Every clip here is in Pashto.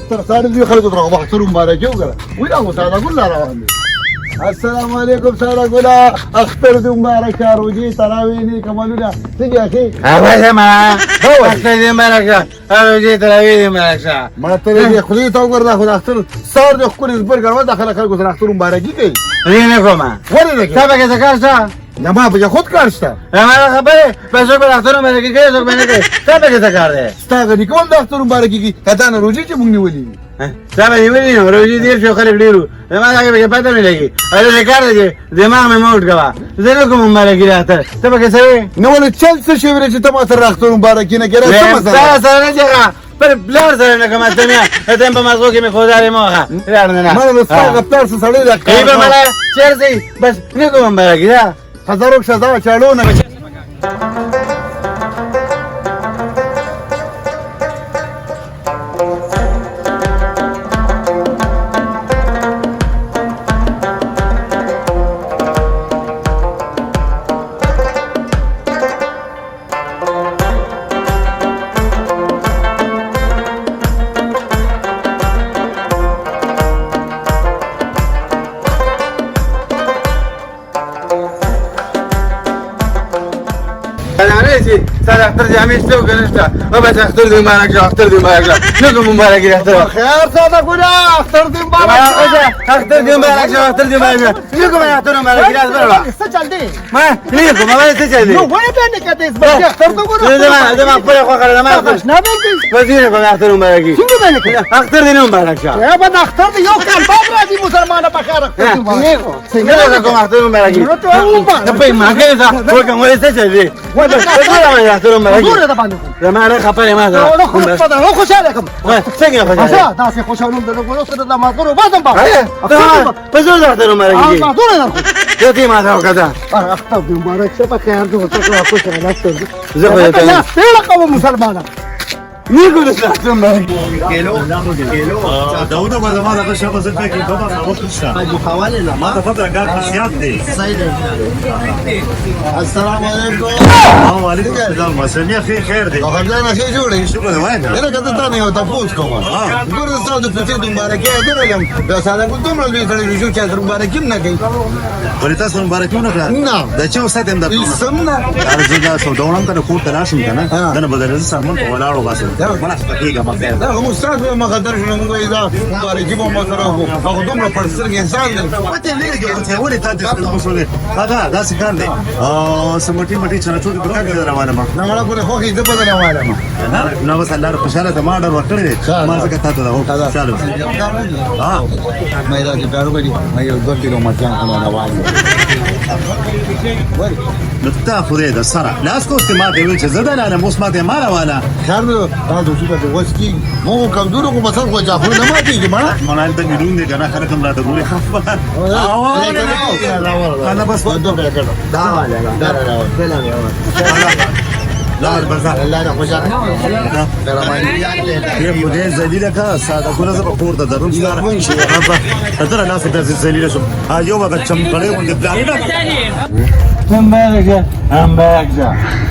اختر ثاني دي خليته تروح بحصرهم بارك وقال ولا مساعدة كلها رواني. السلام عليكم سارة قولا اختر دي مبارك يا روجي تراويني كمالونا تجي اخي أبغى ما أختار دي مبارك روجي تراويني مبارك ما ترى خليه توقر داخل اختر صار دي كل البرجر ما دخل خلقوا اختر مبارك كي رينا كوما وين لك تابع كذا كارسا يا ما بجا خد كارشتا أنا خبره بس هو بأختار مبارك كذا سو بنك تابع كذا كاره استاغني كون اختر مبارك كي كتانا روجي جمعني ولي تابع يمني روجي دير شو خلي بليرو لما جاك بيجي بدل ملكي أنا ذكرت جي دماغ में मोड़ गवा ज़रूर مبارك كذا أختار تابع كذا نقول تشيلسي شيء تما ترى اختر مبارك هنا كده سا سا نجحا पर ब्लर सर ने कमा तमिया एतम पर मासो के में खोदारे मोहा यार ना ما انا استاغ اختار سړی دا اي به ملا چیر سي بس نه کوم مبارک دا هزارو شزا چالونه انا عرفتي صار اختار جامعي شلو كنشتا ما بس اختار دي مبارك اختار دي مبارك لكم مبارك اختار خير ساده قولا اختر دي مبارك اختار دي مبارك اختار دي مبارك لكم اختار مبارك لا برا لسه چلدي ما لكم ما بس چلدي نو وين بينك كده بس اختر دي قولا ده ما بقول اخو خلاص ما اختار نه بينك وزير کو اختار مبارك څنګه بينك اختار دي مبارك يا بد اختر دي یو کال بعد راځي مسلمانه بخیر اختر دي مبارك څنګه کوم اختار مبارك نه په ما کې دا کوم ولې څه چلدي وای بس اختار مبارك زور ده باندې زما نه خپل ما ده نو خوشاله کوم څنګه خوشاله دا څه خوشاله ده نو سره د مازغرو بازم با په زور اختار مبارك ما دور نه ته دې ما ته وکړه اختر دي مبارك څه په خیر ده څه خوشاله اختر دي زه خو ته لا ستړه کوم مسلمانه نيقول اختار مبارك داود ما زمان هذا الشاب زلت كي بابا صوت الشام حوالي لا ما فترة قال خشيات دي السلام عليكم وعليكم السلام ما سميها خير دي خلينا شيء جوړي شكرا وين انا كنت تاني او تفوز کوم ګور زه د فتې مبارکي درلم دا ساده کوم نو دې سره جو چې مبارکي نه کوي ولتا سن مبارکونه نه دا چې وساتم دا سمنا ارزه سو دونم ته کوټ راشم کنه دا بدل سامان په ولاړو باسه ما استفيق ما خير دا هم استاد ما قدر شنو موږ اذا مبارکي به مو سره هغه دومره پرستر انسان دی ته لري ته ولې تاسو مسولې دا څنګه دی سمټي مټي چنه ټول په کار روانه ما نه مړه په خو کې دې بدل واله ما نو بس الله خوشاله ته ما ډر ورکړې ما څنګه تاسو دا هو چالو ما دا چې دارو بری ما یو 2 کیلو مچان نه واله نتا خوري دا سره لاس کو استعمال دی چې زړه نه موس ما ته ما روانه خیر دا د څه د وسکی مو کمزورو کو مثلا خو ځافو نه ماتيږي ما منال ته ګډون دي کنه خلک هم راته ګوري انا بس دا واله لا بزاف لا لا خوشا يا مدير ذليله کا ساده کو زه په پورته درم تر ناس ته ذليله شو یو وخت چم کړي ولې بلان مبارك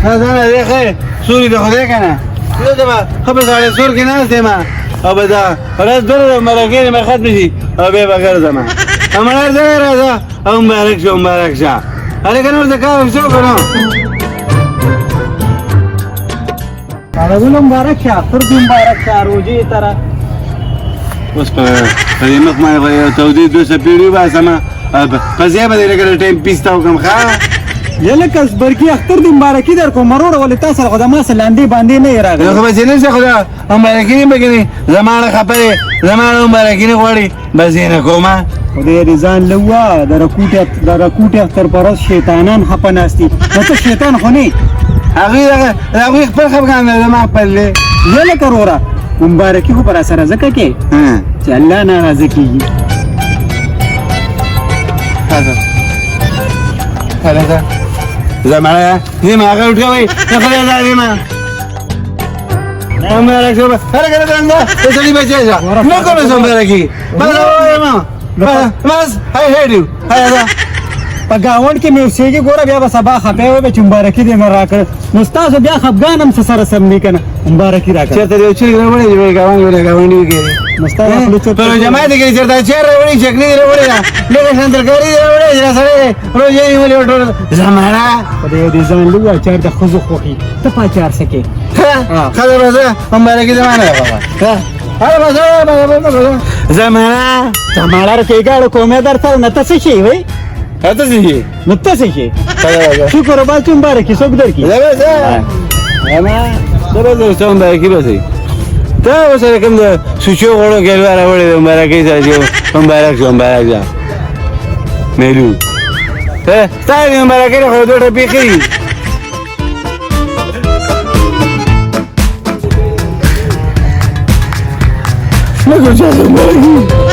هذا انا يا اخي سوري ده خدای کنه ده ما خبر على سور کې ناس دي ما ابدا خلاص دغه مراګې ما خد نشي او به بغیر زما امر ده راځه او مبارک شه هله کنه ورته کار شو کنه هذا مبارك يا فرد مبارك يا روجي ترى بس قديمك ما يغير توديد دو سبيري بس ما بس يا بدي لك التايم بيستا وكم خا يلك بركي اختر دي مباركي در کو مرور ولې تاسو خدای ما سلاندې باندې نه راغلی خو به نه څه خدا مبارکي بګني زمانه خبره زمانه مبارکي نه غوړي بس نه کومه خدای رضوان لوا در کوټه اختر پرس شیطانان خپناستي ته شیطان خو نه هغه خپل خبرګان نه ما خپل يلك رورا مبارکي خو پر سره زکه کې چې الله ناراضه کیږي هذا زمانه دې ما غوټ کوي ته خلک دا دې ما مبارک شو هر کله څنګه ته سړي بچي نو کوم مبارکي بس ما بس I heard you هذا په گاوند کې مې اوسېږي ګوره بیا به سبا خپه وي چې مبارکي دې نه راکړه نو ستاسو بیا خفګان هم سره سم نه کنه مبارکي راکړه چېرته دې چې راوړې دی گاونډي کې نو ستاسو خپل څه په جماعت کې چېرته چې راوړې چکني راوړې لکه سندرګاری راوړې سره روزي نیولې ټول زمانہ په دې ځان لوي چار د خزو خوخي ته پاچار سکے خبر راځه مبارکي زمانہ بابا زمانہ زمانہ کې ګاړو کومه درته نه تاسو شي وای هته شي نو تاسو شي شکر با چې مبارکي څوک درکې اما درته څو مبارکي به سي ته وسره کوم سوچو غړو ګلواره وړي مبارکي سره مبارک مېلو ستاسو مبارکي خو دوه پیخي ما كنتش عارف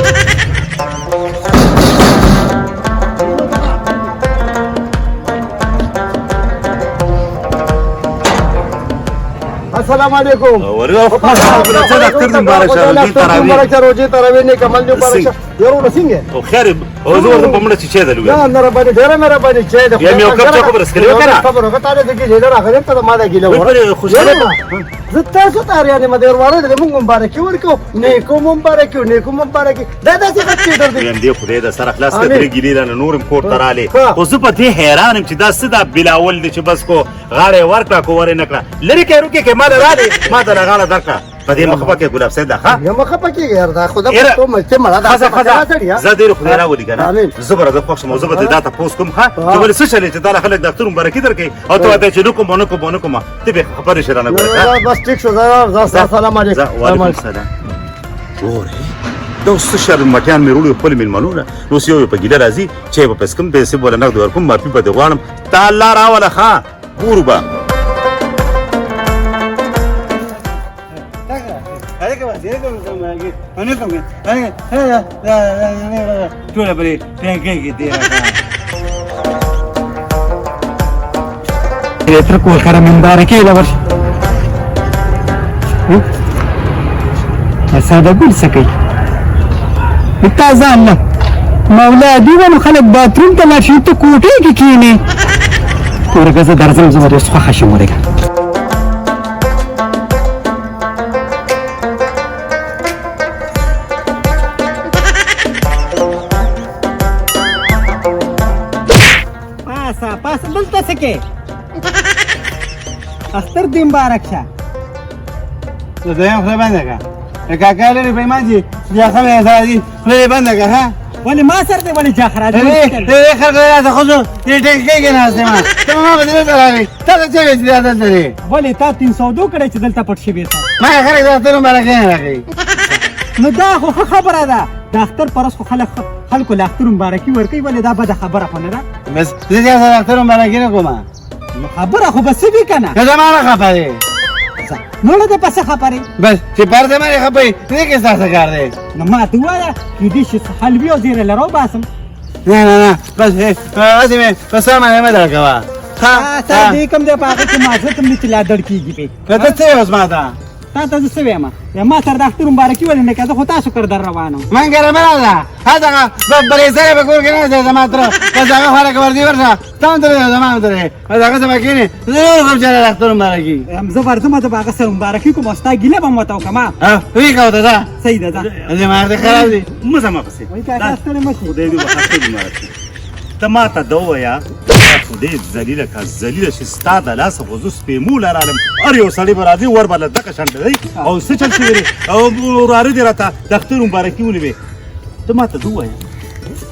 السلام علیکم روزي تراوی نه کمل جو پارش یو رسینګ او خیر او زه ورته پمړه چې چا دلوي نه نه باندې ډېر مې باندې چې ده یا مې وکړ چې خبر اسکلې وکړه خبر وکړه ته دې کې ډېر راغلی ته ما دا ګیله وره خوشاله زه تاسو ته اړ ما ډېر وره دې موږ مبارکي ورکو نیکو مبارکي دا څه څه درته یم دې خدای د سره خلاص کړي ګیلې نه نورم کوټ تراله خو زه په دې حیران چې دا څه دا بلاول دي چې بس کو غاړه ورکړه کو ورې نکړه لری کې روکه کې مال را دي ما دا غاړه درکړه په دې مخه پکې ګلاب سید ښا یم مخه پکې یار دا خدا په تو مچ مړه دا زه دې خدای را ولي کنه زبر د خوښ موضوع به دا تاسو کوم ښا چې ول څه شلې چې دا خلک دفتر مبارکي درکې او ته ته چې نو کوم ته به خبرې شرانه ګورې بس ټیک شو دا سلام علیکم وعلیکم السلام ګورې دوست شر مټیان مې وروړي خپل مېلمنو نو سیو په ګیله راځي چې په پس کوم پیسې بوله نقد ورکوم ما په دې غواړم تعالی راوله ښا ګوربا ټول پرې ټینګې کې دی تر کول کړه مبارکي دا ورش ساده ګل سکی تازه نه مولا دی ونه خلک باتروم ته لاشي ته کوټه کې کینی ورګه زه درځم زما د څخه خشم ورګه پاس دلته سکے اختر دې مبارک شه زه یم خو باندې کا کاکا لري په ماجي بیا خمه زادي لري باندې کا ها ولې ما سره دې ولې جاخرا دې خلک راځه خو دې ټینګې کې نه سم ته ما به دې راغلی ته څه وې دې دلته ولې تا 302 کړې چې دلته پټ شي به ما خلک دلته مبارک نه راغی نو دا خو خبره ده د اختر پرس خو خلکو له اختر مبارکي ورکوي ولې دا بده خبره خو نه ده بس زه دې سره اختر مبارکي نه کوم نو خبره خو بس دې کنه دا زمانه خبره نو له پسه خبره بس چې پر دې مې خبرې دې کې څه کار دی نو ما ته وایا چې دې شي حلوي او زیره لرو باسم نه بس هغه بس ما درکوا ها ته دې کوم دې پاکه چې ما زه تم دې لا دړ کیږي په ته څه اوس ما ته ته څه وېما ما سره د اختر مبارکي ولې نه کده خو تاسو کړ در روانو من ګره مراله هدا بلې سره به کور کې نه ځه زما تر کزاغه خلک ور دي ورته تاسو ته زما ته هغه زما کې نه زه کوم چې د اختر مبارکي زه ورته د باغ سره مبارکي کوم استا ګیله به متاو کما ها وی کو دا صحیح ده زه ما ته خراب دي مزه ما پسې وای کا اختر مشي خدای دې وخت مبارک ته ما ته دویا خدای ذلیله کا ذلیله چې ستا د لاس غوځو سپېمول رالم ار یو سړی به راځي ور بل دغه شنډ دی او څه چل شي او وراره دې راته د اختر مبارکي ونیوي ته ما ته دویا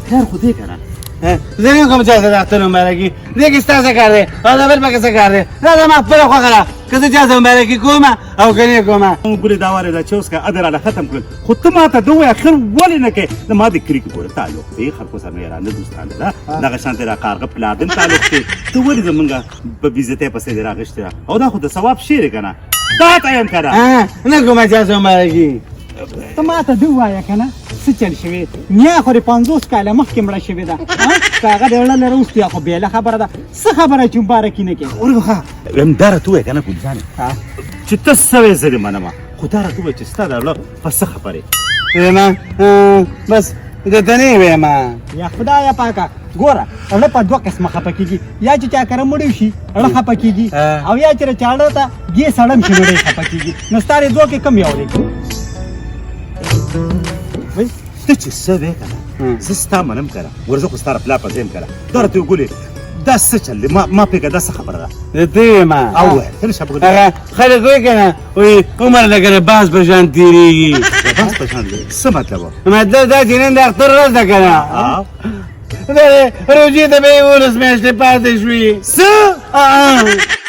خیر خو دې کنه زه نه کوم چې د اختر مبارکي دې کې ستاسو کار دی او دا بل پکې څه کار دی دا ما خپل خو غلا کله چې ځم مبارکي کوم او کني کوم ګورې دا واره دا چې اوس کا ادر را ختم کړ خو ته ما ته دویا خیر ولې نه کې ما دې کریک ګوره تعلق دی خلکو سره نه رانه دوستان ده دغه شانته را کارغه پلادن تعلق دی ته ولې زمونږه په بیزته پسې راغشته او دا خو د ثواب شیر کنه دا ته يم کنه نه کوم چې ځم مبارکي ته ما ته دی وایا کنه څه چل شوی نیا خو 50 کاله مخکې مړه شوی ده هغه د وړل روستیا خو بیل خبره ده څه خبره چې مبارکي نه کې ورغه هم دار ته کنه کوم ځان چې ته سوي زری منما خو دار ته چې ستاره له پس خبره ما بس د دني وې ما یا خدای پاکه ګوره اړه په دوه قسمه خفه کېږي یا چې چا کره مړی شي اړه خفه کېږي او یا چې چا اړه ته ګې سړم شي مړی خفه کېږي نو ستا دې دوه کې کم یو دی ته چې څه وې که نه زه ستا منم که نه ورځه خو ستا پلا په ځیم که نه دا راته وګورې دا څه چل دی ما پرېږده دا څه خبره ده ته یې ما او ووایه ته نشه پکې هغه خلک وایي که نه وایي عمر لکه د باز په شان تېرېږي د بس په شان دی څه مطلب و مطلب دا چې نن د اختر ورځ ده که نه او دا روژې ته به یې 19 میاشتې پاتې شوې څه